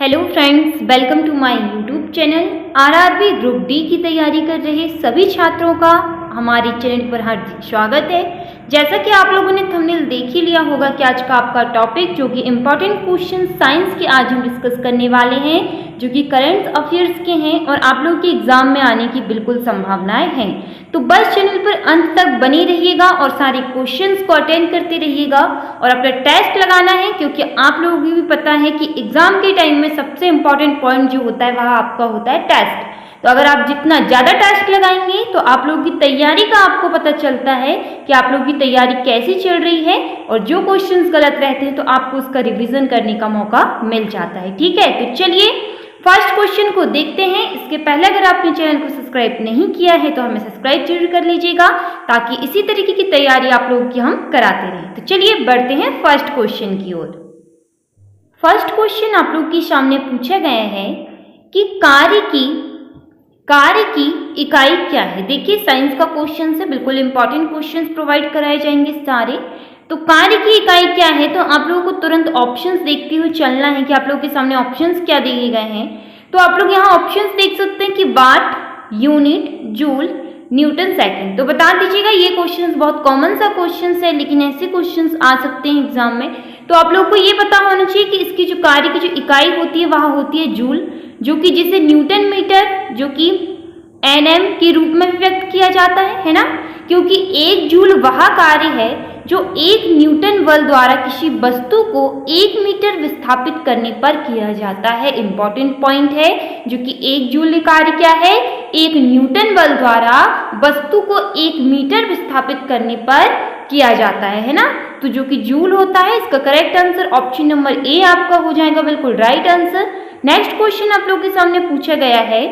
Hello friends, welcome to my YouTube channel. RRB group D की तैयारी कर रहे सभी छात्रों का हमारे चैनल पर हार्दिक स्वागत है। जैसा कि आप लोगों ने थंबनेल देख ही लिया होगा कि आज का आपका टॉपिक जो कि इम्पॉर्टेंट क्वेश्चन साइंस के आज हम डिस्कस करने वाले हैं, जो कि करंट अफेयर्स के हैं और आप लोगों के एग्जाम में आने की बिल्कुल संभावनाएं हैं। तो बस चैनल पर अंत तक बने रहिएगा और सारे क्वेश्चंस को अटेंड करते रहिएगा और अपना टेस्ट लगाना है, क्योंकि आप लोगों को भी पता है कि एग्जाम के टाइम में सबसे इम्पॉर्टेंट पॉइंट जो होता है वह आपका होता है टेस्ट। तो अगर आप जितना ज़्यादा टेस्ट लगाएंगे तो आप लोगों की तैयारी का आपको पता चलता है कि आप लोगों की तैयारी कैसी चल रही है, और जो क्वेश्चंस गलत रहते हैं तो आपको उसका रिवीजन करने का मौका मिल जाता है। ठीक है, तो चलिए फर्स्ट क्वेश्चन को देखते हैं। इसके पहले अगर आपने चैनल को सब्सक्राइब नहीं किया है तो हमें सब्सक्राइब जरूर कर लीजिएगा, ताकि इसी तरीके की तैयारी आप लोगों की हम कराते रहें। तो चलिए बढ़ते हैं फर्स्ट क्वेश्चन की ओर। फर्स्ट क्वेश्चन आप लोग के सामने पूछा गया है कि कार्य की इकाई क्या है। देखिए, साइंस का क्वेश्चन से बिल्कुल इंपॉर्टेंट क्वेश्चंस प्रोवाइड कराए जाएंगे सारे। तो कार्य की इकाई क्या है, तो आप लोगों को तुरंत ऑप्शंस देखते हुए चलना है कि आप लोगों के सामने ऑप्शंस क्या दिए गए हैं। तो आप लोग यहाँ ऑप्शंस देख सकते हैं कि वाट, यूनिट, जूल, न्यूटन सेकंड। तो बता दीजिएगा, ये क्वेश्चंस बहुत कॉमन सा क्वेश्चंस है, लेकिन ऐसे क्वेश्चंस आ सकते हैं एग्जाम में। तो आप लोग को ये पता होना चाहिए कि इसकी जो कार्य की जो इकाई होती है वह होती है जूल, जो कि जिसे न्यूटन मीटर जो कि एनएम के रूप में व्यक्त किया जाता है ना, क्योंकि एक जूल वह कार्य है जो एक न्यूटन बल द्वारा किसी वस्तु को 1 मीटर विस्थापित करने पर किया जाता है। इंपॉर्टेंट पॉइंट है, जो कि एक जूल कार्य क्या है, एक न्यूटन बल द्वारा वस्तु को 1 मीटर विस्थापित करने पर किया जाता है ना। तो जो कि जूल होता है, इसका correct answer option number A आपका हो जाएगा, बिल्कुल राइट आंसर। नेक्स्ट क्वेश्चन आप लोगों के सामने पूछा गया है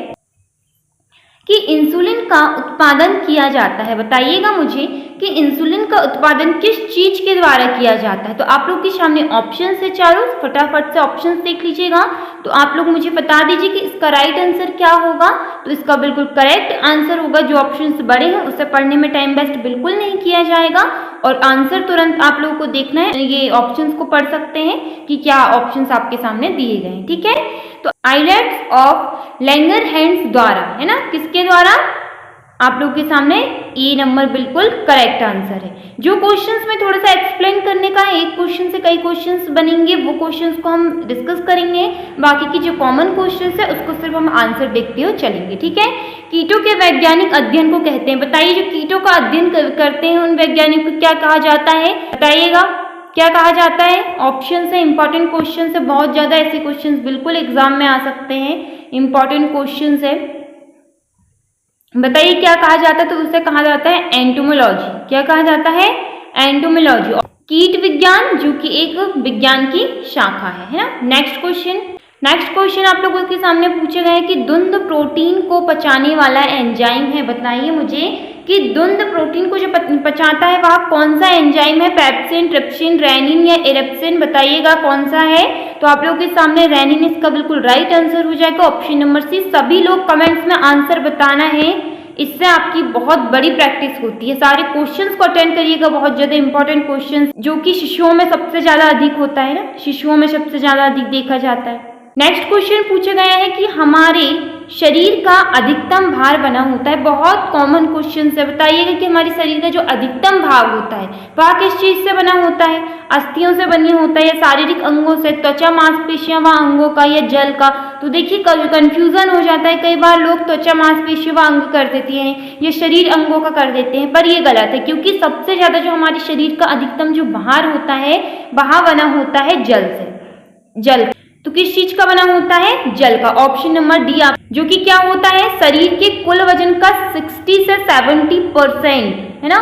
कि इंसुलिन का उत्पादन किया जाता है। बताइएगा मुझे कि इंसुलिन का उत्पादन किस चीज के द्वारा किया जाता है। तो आप लोग के सामने ऑप्शन है चारों, फटाफट से ऑप्शंस देख लीजिएगा। तो आप लोग मुझे बता दीजिए कि इसका राइट आंसर क्या होगा। तो इसका बिल्कुल करेक्ट आंसर होगा, जो ऑप्शंस बड़े हैं उसे पढ़ने में टाइम वेस्ट बिल्कुल नहीं किया जाएगा और आंसर तुरंत आप लोगों को देखना है। ये ऑप्शंस को पढ़ सकते हैं कि क्या ऑप्शंस आपके सामने दिए गए हैं। ठीक है, तो आइलेट्स ऑफ लैंगरहैंस द्वारा, है ना, किसके द्वारा, आप लोग के सामने ए नंबर बिल्कुल करेक्ट आंसर है। जो क्वेश्चंस में थोड़ा सा एक्सप्लेन करने का है, एक क्वेश्चन से कई क्वेश्चंस बनेंगे, वो क्वेश्चंस को हम डिस्कस करेंगे। बाकी की जो कॉमन क्वेश्चंस है उसको सिर्फ हम आंसर देखते हुए चलेंगे। ठीक है, कीटों के वैज्ञानिक अध्ययन को कहते हैं। बताइए, जो कीटों का अध्ययन करते हैं उन वैज्ञानिक को क्या कहा जाता है, बताइएगा क्या कहा जाता है। ऑप्शन से इंपॉर्टेंट क्वेश्चन है, बहुत ज्यादा ऐसे क्वेश्चन बिल्कुल एग्जाम में आ सकते हैं, इंपॉर्टेंट क्वेश्चन है। बताइए क्या कहा जाता है। तो उसे कहा जाता है एंटोमोलॉजी। क्या कहा जाता है, एंटोमोलॉजी। कीट विज्ञान जो कि एक विज्ञान की शाखा है ना। नेक्स्ट क्वेश्चन आप लोगों के सामने पूछा गया है कि दुंद प्रोटीन को पचाने वाला एंजाइम है। बताइए मुझे कि दुंद प्रोटीन को जो पचाता है वह कौन सा एंजाइम है, पेप्सिन, ट्रिप्सिन, रेनिन या एरिप्सिन। बताइएगा कौन सा है। तो आप लोगों के सामने रेनिन इसका बिल्कुल राइट आंसर हो जाएगा, ऑप्शन नंबर सी। सभी लोग कमेंट्स में आंसर बताना है, इससे आपकी बहुत बड़ी प्रैक्टिस होती है। सारे क्वेश्चंस को अटेंड करिएगा, बहुत ज्यादा इंपॉर्टेंट क्वेश्चंस जो कि शिशुओं में सबसे ज्यादा अधिक होता है ना, शिशुओं में सबसे ज्यादा अधिक देखा जाता है। नेक्स्ट क्वेश्चन पूछा गया है कि हमारे शरीर का अधिकतम भार बना होता है। बहुत कॉमन क्वेश्चन है। बताइएगा कि हमारे शरीर का जो अधिकतम भाग होता है वह किस चीज से बना होता है, अस्थियों से बनी होता है या शारीरिक अंगों से, त्वचा, मांसपेशियां व अंगों का या जल का। तो देखिए कंफ्यूजन हो जाता है, कई बार लोग त्वचा, मांसपेशियों व अंग कर देते हैं या शरीर अंगों का कर देते हैं, पर ये गलत है, क्योंकि सबसे ज्यादा जो हमारे शरीर का अधिकतम जो भार होता है वह बना होता है जल से। जल तो किस चीज का बना होता है, जल का। ऑप्शन नंबर डी आप, जो कि क्या होता है, शरीर के कुल वजन का 60 से 70% है ना,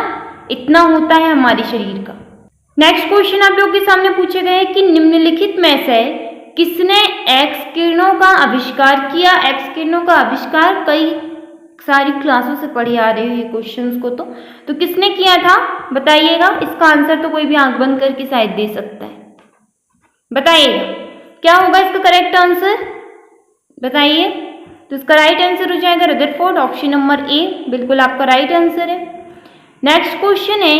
इतना होता है हमारे शरीर का। नेक्स्ट क्वेश्चन आप लोगों के सामने पूछे गए हैं कि निम्नलिखित में से किसने एक्स किरणों का आविष्कार किया। एक्स किरणों का आविष्कार कई सारी क्लासों से पढ़े आ रहे हैं क्वेश्चंस को। तो किसने किया था बताइएगा। इसका आंसर तो कोई भी आंख बंद करके शायद दे सकता है। बताइएगा क्या होगा इसका करेक्ट आंसर, बताइए। तो इसका राइट आंसर हो जाएगा रदरफोर्ड, ऑप्शन नंबर ए बिल्कुल आपका राइट आंसर है। नेक्स्ट क्वेश्चन है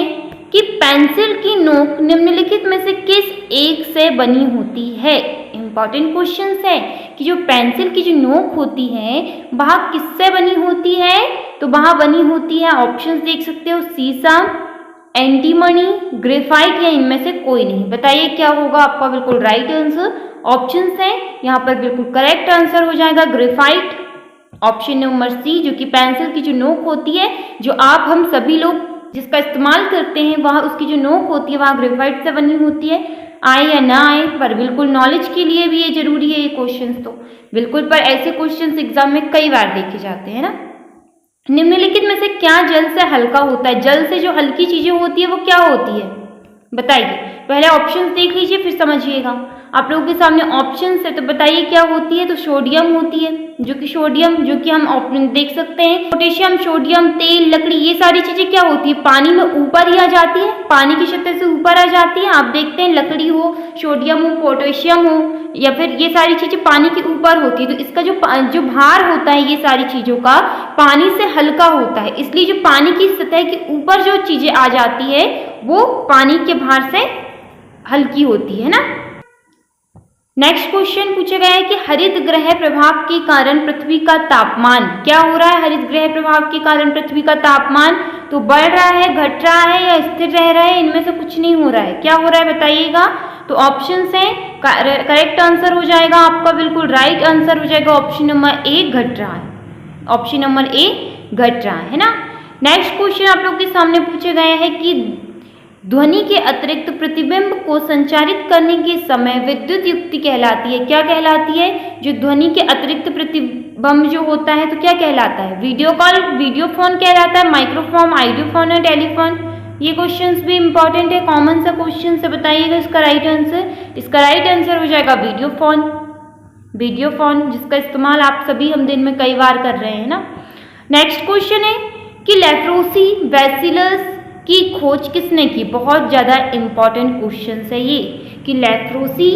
कि पेंसिल की नोक निम्नलिखित में से किस एक से बनी होती है। इंपॉर्टेंट क्वेश्चन है कि जो पेंसिल की जो नोक होती है वह किससे बनी होती है, तो वह बनी होती है, ऑप्शंस देख सकते हो, शीशा, एंटीमनी, ग्रेफाइट या इनमें से कोई नहीं। बताइए क्या होगा आपका बिल्कुल राइट आंसर। ऑप्शंस है यहाँ पर बिल्कुल करेक्ट आंसर हो जाएगा ग्रेफाइट, ऑप्शन नंबर सी, जो कि पेंसिल की जो नोक होती है, जो आप हम सभी लोग जिसका इस्तेमाल करते हैं, वह उसकी जो नोक होती है वह ग्रेफाइट से बनी होती है। आए या ना आए, पर बिल्कुल नॉलेज के लिए भी ये जरूरी है ये क्वेश्चंस, तो बिल्कुल, पर ऐसे क्वेश्चंस एग्जाम में कई बार देखे जाते हैं ना। निम्नलिखित में से क्या जल से हल्का होता है? जल से जो हल्की चीजें होती है वो क्या होती है, बताइए। पहले ऑप्शंस देख लीजिए फिर समझिएगा। आप लोगों के सामने ऑप्शंस है, तो बताइए क्या होती है। तो सोडियम होती है, जो कि सोडियम, जो कि हम देख सकते हैं, पोटेशियम, सोडियम, तेल, लकड़ी, ये सारी चीजें क्या होती है, पानी में ऊपर ही आ जाती है, पानी की सतह से ऊपर आ जाती है। आप देखते हैं लकड़ी हो, सोडियम हो, पोटेशियम हो, या फिर ये सारी चीजें पानी के ऊपर होती है, तो इसका जो भार होता है ये सारी चीजों का पानी से हल्का होता है। इसलिए जो पानी की सतह के ऊपर जो चीजें आ जाती है वो पानी के भार से हल्की होती है ना। नेक्स्ट क्वेश्चन पूछा गया है कि हरित ग्रह प्रभाव के कारण पृथ्वी का तापमान क्या हो रहा है। हरित ग्रह प्रभाव के कारण पृथ्वी का तापमान तो बढ़ रहा है, घट रहा है या स्थिर रह रहा है, इनमें से कुछ नहीं हो रहा है। क्या हो रहा है बताइएगा। तो ऑप्शन है, करेक्ट आंसर हो जाएगा आपका बिल्कुल राइट आंसर हो जाएगा ऑप्शन नंबर ए, घट रहा है। ऑप्शन नंबर ए घट रहा है ना। नेक्स्ट क्वेश्चन आप लोग के सामने पूछे गए हैं कि ध्वनि के अतिरिक्त प्रतिबिंब को संचारित करने के समय विद्युत युक्ति कहलाती है। क्या कहलाती है? जो ध्वनि के अतिरिक्त प्रतिबिंब जो होता है तो क्या कहलाता है? वीडियो कॉल, वीडियो फोन कहलाता है, माइक्रोफोन, आइडियोफोन या टेलीफोन। ये क्वेश्चंस भी इंपॉर्टेंट है, कॉमन सा क्वेश्चन से बताइएगा इसका राइट आंसर। इसका राइट आंसर हो जाएगा वीडियो फोन। वीडियो फोन जिसका इस्तेमाल आप सभी हम दिन में कई बार कर रहे हैं ना। नेक्स्ट क्वेश्चन है कि लेप्रोसी बैसिलस की खोज किसने की। बहुत ज़्यादा इंपॉर्टेंट क्वेश्चन है ये कि लेप्रोसी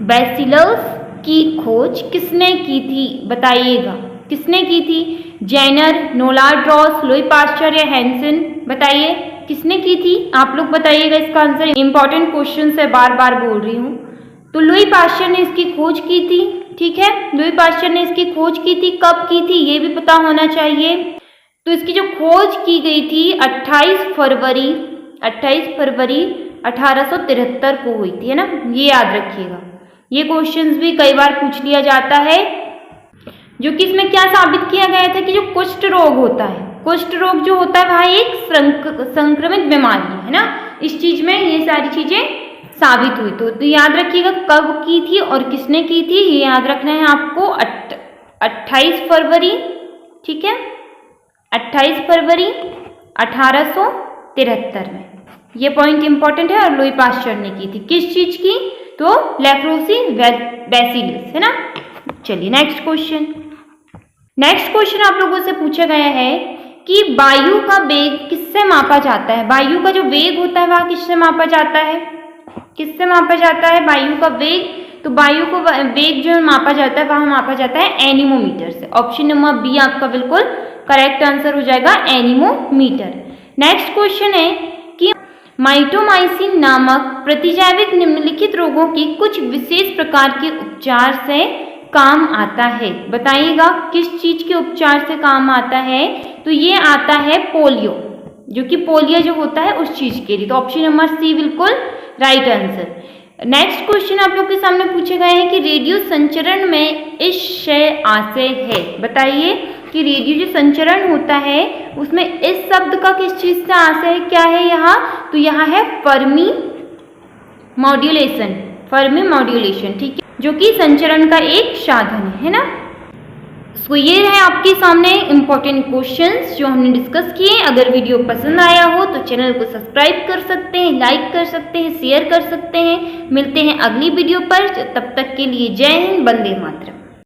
बैसिलस की खोज किसने की थी, बताइएगा किसने की थी। जेनर, नोलाड्रॉस, लुई पास्चर या हैंसन, बताइए किसने की थी। आप लोग बताइएगा इसका आंसर। इंपॉर्टेंट क्वेश्चन है, बार बार बोल रही हूँ। तो लुई पास्चर ने इसकी खोज की थी, ठीक है। लुई पास्चर ने इसकी खोज की थी, कब की थी ये भी पता होना चाहिए। तो इसकी जो खोज की गई थी 28 फरवरी 1873 को हुई थी, है ना। ये याद रखिएगा। ये क्वेश्चंस भी कई बार पूछ लिया जाता है। जो कि इसमें क्या साबित किया गया था कि जो कुष्ठ रोग होता है, कुष्ठ रोग जो होता है वह एक संक्रमित बीमारी है ना। इस चीज में ये सारी चीजें साबित हुई। तो याद रखिएगा कब की थी और किसने की थी, ये याद रखना है आपको। 28 फरवरी, ठीक है, 28 फरवरी 1873 में। ये पॉइंट इंपॉर्टेंट है। और लुई पास्चर ने की थी किस चीज की, तो लेप्रोसी बैसिलस, है ना। चलिए नेक्स्ट क्वेश्चन। नेक्स्ट क्वेश्चन आप लोगों से पूछा गया है कि वायु का वेग किससे मापा जाता है। वायु का जो वेग होता है वह किससे मापा जाता है, किससे मापा जाता है वायु का वेग। तो वायु को वेग जो मापा जाता है वह मापा जाता है एनीमोमीटर से। ऑप्शन नंबर बी आपका बिल्कुल करेक्ट आंसर हो जाएगा, एनीमोमीटर। नेक्स्ट क्वेश्चन है कि माइटोमाइसिन नामक प्रतिजैविक निम्नलिखित रोगों की कुछ विशेष प्रकार के उपचार से काम आता है। बताइएगा किस चीज के उपचार से काम आता है। तो ये आता है पोलियो, जो कि पोलियो जो होता है उस चीज के लिए। तो ऑप्शन नंबर सी बिल्कुल राइट आंसर। नेक्स्ट क्वेश्चन आप लोग के सामने पूछे गए हैं कि रेडियो संचरण में इस शय आशय है। बताइए कि रेडियो जो संचरण होता है उसमें इस शब्द का किस चीज से आशय क्या है यहाँ। तो यहाँ है फर्मी मॉड्यूलेशन, फर्मी मॉड्यूलेशन, ठीक है, जो कि संचरण का एक साधन है ना। सो ये है आपके सामने इंपॉर्टेंट क्वेश्चंस जो हमने डिस्कस किए। अगर वीडियो पसंद आया हो तो चैनल को सब्सक्राइब कर सकते हैं, लाइक कर सकते हैं, शेयर कर सकते हैं। मिलते हैं अगली वीडियो पर, तब तक के लिए जय हिंद, वंदे मातरम।